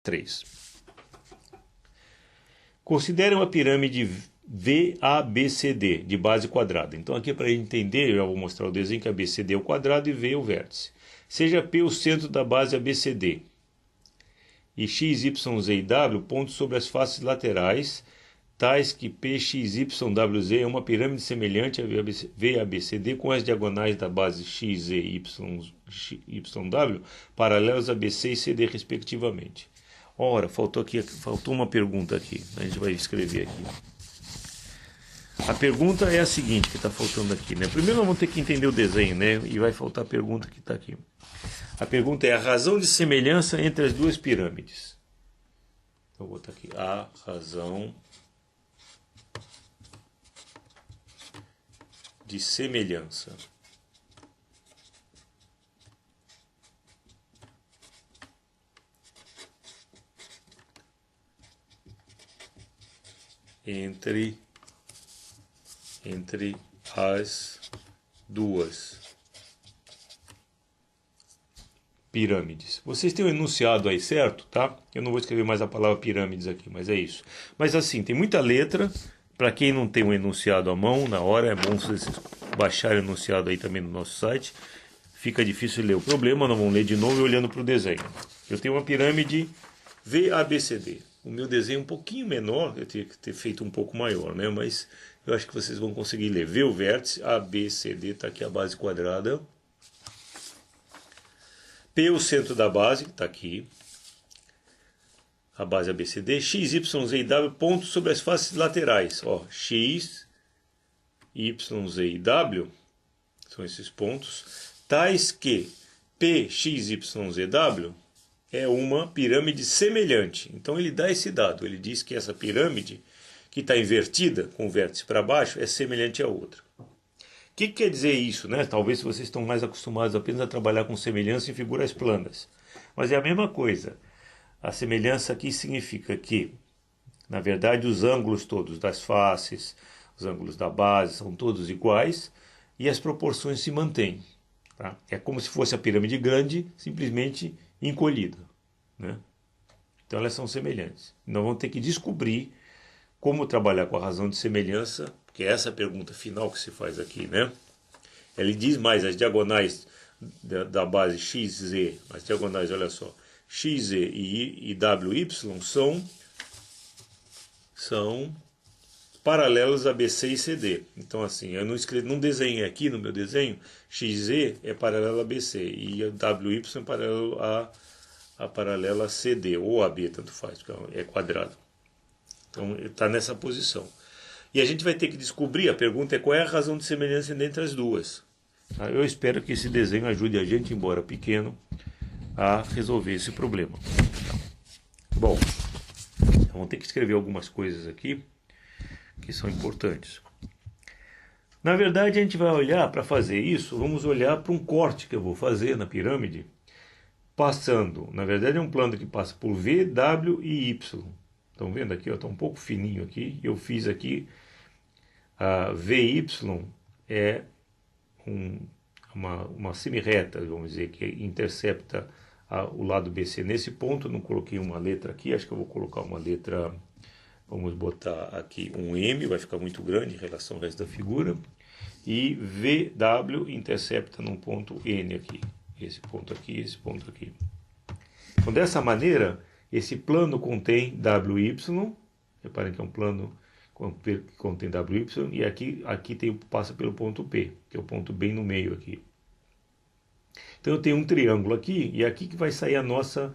3. Considere uma pirâmide VABCD de base quadrada. Então aqui para entender, eu já vou mostrar o desenho que ABCD é o quadrado e V é o vértice. Seja P o centro da base ABCD e X, Y, Z e W pontos sobre as faces laterais, tais que P, X, Y, W, Z é uma pirâmide semelhante a VABCD com as diagonais da base X, Z, Y, W paralelas a BC e CD respectivamente. Ora, faltou uma pergunta aqui. A gente vai escrever aqui. A pergunta é a seguinte, que está faltando aqui, né? Primeiro nós vamos ter que entender o desenho, né? E vai faltar a pergunta que está aqui. A pergunta é a razão de semelhança entre as duas pirâmides. Vou botar aqui. A razão de semelhança entre as duas pirâmides. Vocês têm o enunciado aí, certo? Tá? Eu não vou escrever mais a palavra pirâmides aqui, mas é isso. Mas assim, tem muita letra. Para quem não tem um enunciado à mão, na hora, é bom vocês baixarem o enunciado aí também no nosso site. Fica difícil ler o problema, nós vamos ler de novo olhando para o desenho. Eu tenho uma pirâmide VABCD. O meu desenho é um pouquinho menor, eu teria que ter feito um pouco maior, né? Mas eu acho que vocês vão conseguir ler. V o vértice, ABCD, está aqui a base quadrada. P o centro da base, está aqui. A base ABCD. X, Y, Z e W pontos sobre as faces laterais. Ó, X, Y, Z e W são esses pontos. Tais que P, X, Y, Z, W é uma pirâmide semelhante. Então ele dá esse dado. Ele diz que essa pirâmide, que está invertida, com o vértice para baixo, é semelhante à outra. O que quer dizer isso, né? Talvez vocês estão mais acostumados apenas a trabalhar com semelhança em figuras planas. Mas é a mesma coisa. A semelhança aqui significa que, na verdade, os ângulos todos das faces, os ângulos da base são todos iguais e as proporções se mantêm. Tá? É como se fosse a pirâmide grande, simplesmente encolhida, né? Então elas são semelhantes. Nós vamos ter que descobrir como trabalhar com a razão de semelhança, porque é essa a pergunta final que se faz aqui, né? Ele diz mais, as diagonais da base XZ, as diagonais, olha só, XZ e WY são paralelos a BC e CD. Então assim, eu não desenhei aqui no meu desenho, XZ é paralelo a BC e WY é paralelo a paralela a CD, ou AB, tanto faz, porque é quadrado. Então está nessa posição. E a gente vai ter que descobrir, a pergunta é qual é a razão de semelhança entre as duas. Eu espero que esse desenho ajude a gente, embora pequeno, a resolver esse problema. Bom, vamos ter que escrever algumas coisas aqui que são importantes. Na verdade, a gente vai olhar, para fazer isso, vamos olhar para um corte que eu vou fazer na pirâmide, passando, na verdade é um plano que passa por V, W e Y. Estão vendo aqui? Está um pouco fininho aqui. Eu fiz aqui, a VY é uma semirreta, vamos dizer, que intercepta o lado BC nesse ponto. Não coloquei uma letra aqui, acho que eu vou colocar uma letra, vamos botar aqui um M, vai ficar muito grande em relação ao resto da figura. E VW intercepta num ponto N aqui, esse ponto aqui, esse ponto aqui. Então dessa maneira, esse plano contém WY, reparem que é um plano que contém WY, e aqui passa pelo ponto P, que é o ponto bem no meio aqui. Então eu tenho um triângulo aqui, e aqui que vai sair a nossa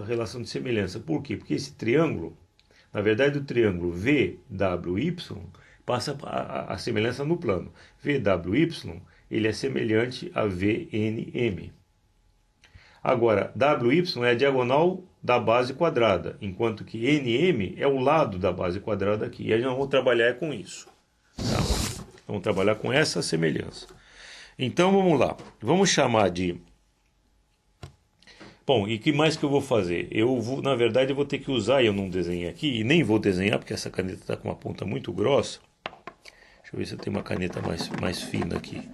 relação de semelhança. Por quê? Porque esse triângulo, na verdade o triângulo VWY, passa a semelhança no plano. VWY, ele é semelhante a VNM. Agora, WY é a diagonal da base quadrada, enquanto que NM é o lado da base quadrada aqui. E aí nós vamos trabalhar com isso. Tá? Vamos trabalhar com essa semelhança. Então vamos lá. Vamos chamar de... Bom, e o que mais que eu vou fazer? Na verdade, eu vou ter que usar, eu não desenhei aqui, e nem vou desenhar, porque essa caneta está com uma ponta muito grossa. Deixa eu ver se eu tenho uma caneta mais fina aqui.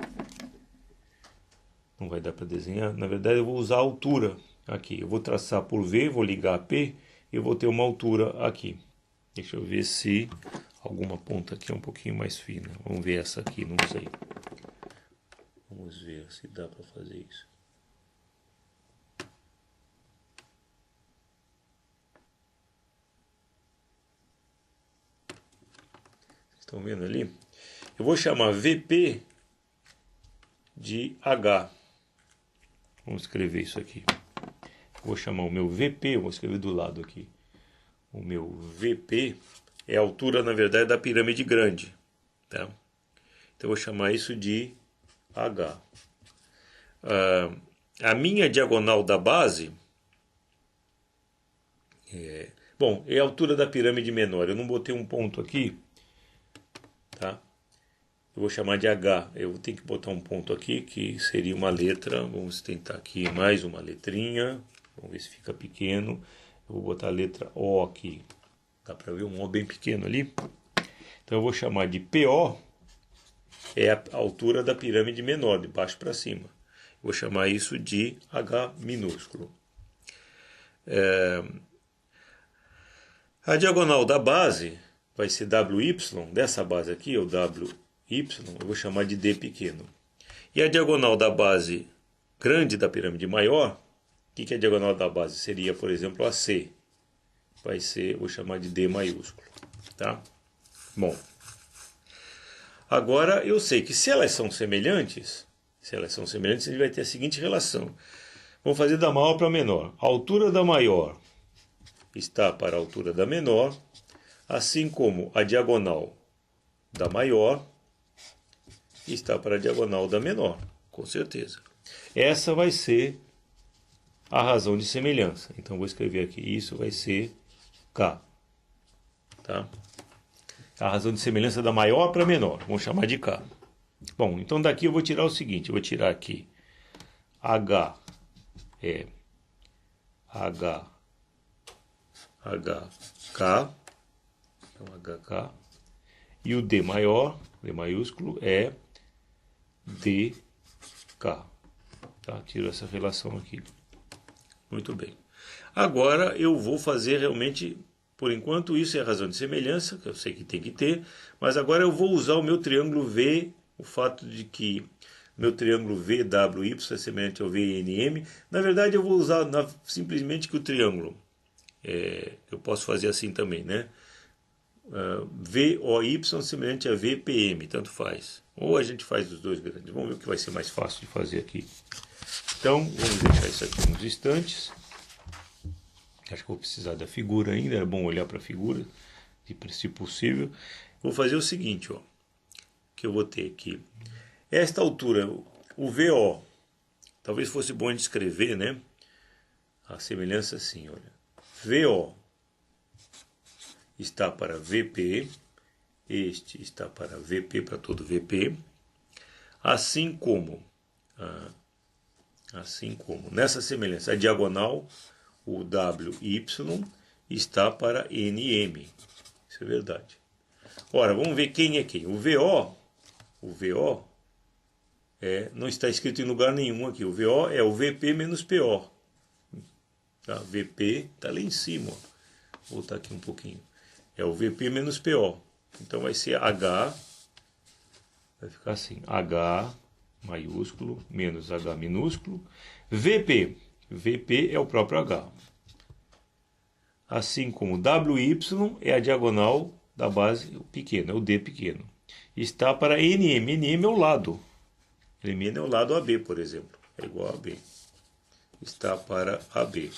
Não vai dar para desenhar. Na verdade, eu vou usar a altura. aqui. Eu vou traçar por V, vou ligar a P e vou ter uma altura aqui. Deixa eu ver se alguma ponta aqui é um pouquinho mais fina. Vamos ver essa aqui, não sei. Vamos ver se dá para fazer isso. Estão vendo ali? Eu vou chamar VP de H. Vamos escrever isso aqui. Vou chamar o meu VP, eu vou escrever do lado aqui. O meu VP é a altura, na verdade, da pirâmide grande. Tá? Então eu vou chamar isso de H. A minha diagonal da base é a altura da pirâmide menor. Eu não botei um ponto aqui. Tá? Eu vou chamar de H. Eu tenho que botar um ponto aqui, que seria uma letra. Vamos tentar aqui mais uma letrinha. Vamos ver se fica pequeno. Eu vou botar a letra O aqui. Dá para ver um O bem pequeno ali? Então eu vou chamar de PO. É a altura da pirâmide menor, de baixo para cima. Eu vou chamar isso de H minúsculo. A diagonal da base vai ser WY, dessa base aqui, o WY, eu vou chamar de D pequeno. E a diagonal da base grande da pirâmide maior, o que é a diagonal da base? Seria, por exemplo, a C. Vai ser, vou chamar de D maiúsculo. Tá? Bom, agora eu sei que se elas são semelhantes, a gente vai ter a seguinte relação. Vamos fazer da maior para a menor. A altura da maior está para a altura da menor, assim como a diagonal da maior está para a diagonal da menor, com certeza. Essa vai ser a razão de semelhança. Então vou escrever aqui, isso vai ser K. Tá? A razão de semelhança da maior para a menor, vamos chamar de K. Bom, então daqui eu vou tirar o seguinte, eu vou tirar aqui H é HK, então HK, e o D maior, D maiúsculo, é DK. Tá? Tiro essa relação aqui. Muito bem. Agora eu vou fazer realmente, por enquanto isso é a razão de semelhança, que eu sei que tem que ter, mas agora eu vou usar o meu triângulo V, o fato de que meu triângulo VWY é semelhante ao VNM. Na verdade eu vou usar simplesmente que o triângulo, eu posso fazer assim também, né? VOY semelhante a VPM, tanto faz. Ou a gente faz os dois grandes. Vamos ver o que vai ser mais fácil de fazer aqui. Então, vamos deixar isso aqui uns instantes. Acho que vou precisar da figura ainda. Era bom olhar para a figura, se possível. Vou fazer o seguinte, ó, que eu vou ter aqui. Esta altura, o VO, talvez fosse bom a gente escrever, né? A semelhança assim, olha. VO está para VP, este está para VP, para todo VP, assim como nessa semelhança, a diagonal, o WY, está para NM, isso é verdade. Ora, vamos ver quem é quem. O VO não está escrito em lugar nenhum aqui, o VO é o VP menos PO, tá? VP está lá em cima, ó. Vou voltar aqui um pouquinho. É o VP menos PO. Então vai ser H, vai ficar assim, H maiúsculo menos H minúsculo, VP. VP é o próprio H. Assim como WY é a diagonal da base pequena, é o D pequeno. Está para NM. NM é o lado. NM é o lado AB, por exemplo. É igual a AB. Está para AB.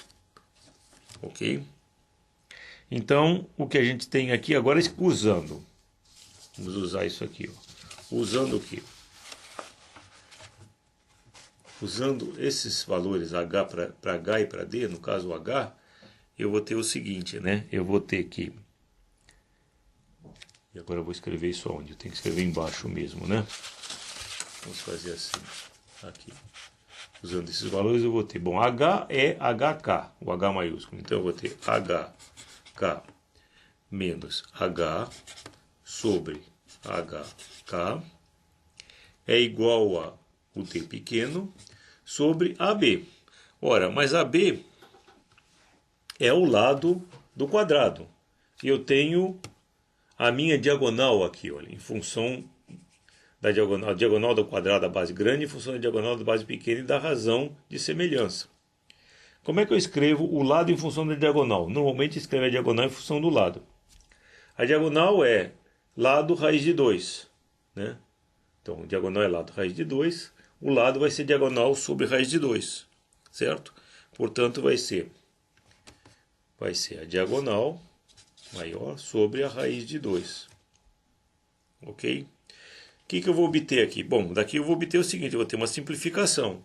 Ok? Então, o que a gente tem aqui agora é usando. Vamos usar isso aqui. Ó. Usando o quê? Usando esses valores H para H e para D, no caso o H, eu vou ter o seguinte, né? Eu vou ter que... E agora eu vou escrever isso onde? Eu tenho que escrever embaixo mesmo, né? Vamos fazer assim, aqui. Usando esses valores eu vou ter... Bom, H é HK, o H maiúsculo. Então eu vou ter HK menos H sobre HK é igual a o D pequeno sobre AB. Ora, mas AB é o lado do quadrado. E eu tenho a minha diagonal aqui, olha, em função da diagonal, a diagonal do quadrado da base grande em função da diagonal da base pequena e da razão de semelhança. Como é que eu escrevo o lado em função da diagonal? Normalmente escreve a diagonal em função do lado. A diagonal é lado raiz de 2, né? Então, diagonal é lado raiz de 2, o lado vai ser diagonal sobre raiz de 2, certo? Portanto, vai ser a diagonal maior sobre a raiz de 2. Ok? O que eu vou obter aqui? Bom, daqui eu vou obter o seguinte, eu vou ter uma simplificação.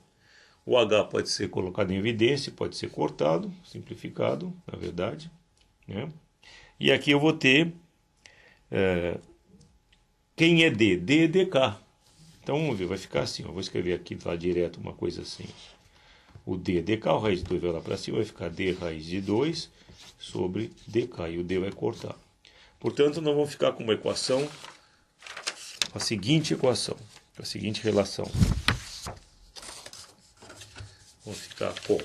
O H pode ser colocado em evidência, pode ser cortado, simplificado, na verdade, né? E aqui eu vou ter quem é D? D é DK. Então vamos ver, vai ficar assim, eu vou escrever aqui lá direto uma coisa assim. O D é DK, o raiz de 2 vai lá para cima, vai ficar D raiz de 2 sobre DK, e o D vai cortar. Portanto, nós vamos ficar com uma equação, a seguinte equação, a seguinte relação. Vamos ficar com,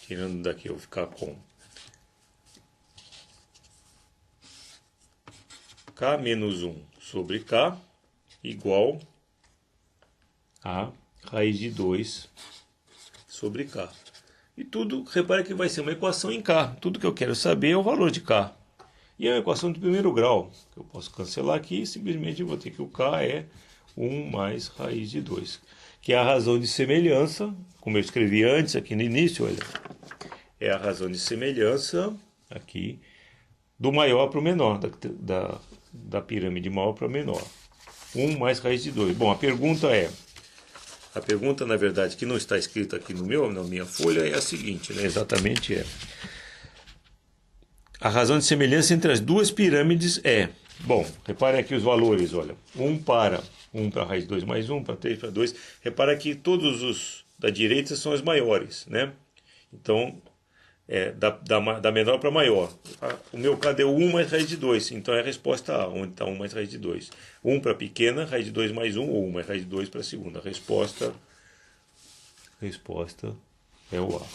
tirando daqui, eu vou ficar com K menos 1 sobre K igual a raiz de 2 sobre K. E tudo, repare que vai ser uma equação em K. Tudo que eu quero saber é o valor de K. E é uma equação de primeiro grau, que eu posso cancelar aqui e simplesmente vou ter que o K é 1 mais raiz de 2. Que é a razão de semelhança, como eu escrevi antes aqui no início, olha. É a razão de semelhança aqui do maior para o menor, da pirâmide maior para menor. 1 mais raiz de 2. Bom, a pergunta na verdade que não está escrita aqui na minha folha é a seguinte, né? Exatamente é. A razão de semelhança entre as duas pirâmides é, bom, reparem aqui os valores, olha, 1 para a raiz de 2 mais 1, para 3 para 2, repara que todos os da direita são os maiores, né? Então, da menor para maior. O meu K deu 1 mais raiz de 2, então é a resposta A, onde está 1 mais raiz de 2. 1 para pequena, raiz de 2 mais 1, ou 1 mais raiz de 2 para a segunda. A resposta é o A.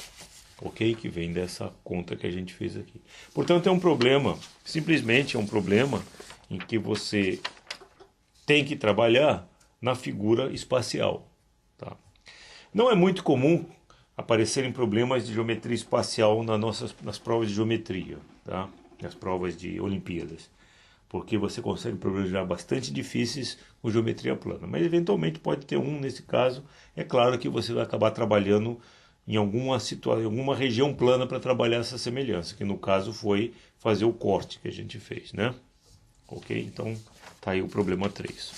Ok? Que vem dessa conta que a gente fez aqui. Portanto, é um problema, simplesmente é um problema em que você tem que trabalhar na figura espacial. Tá? Não é muito comum aparecerem problemas de geometria espacial nas provas de geometria, tá? Nas provas de Olimpíadas, porque você consegue problemas já bastante difíceis com geometria plana, mas eventualmente pode ter um nesse caso. É claro que você vai acabar trabalhando em alguma região plana para trabalhar essa semelhança, que no caso foi fazer o corte que a gente fez, né? Ok? Então, tá aí o problema 3.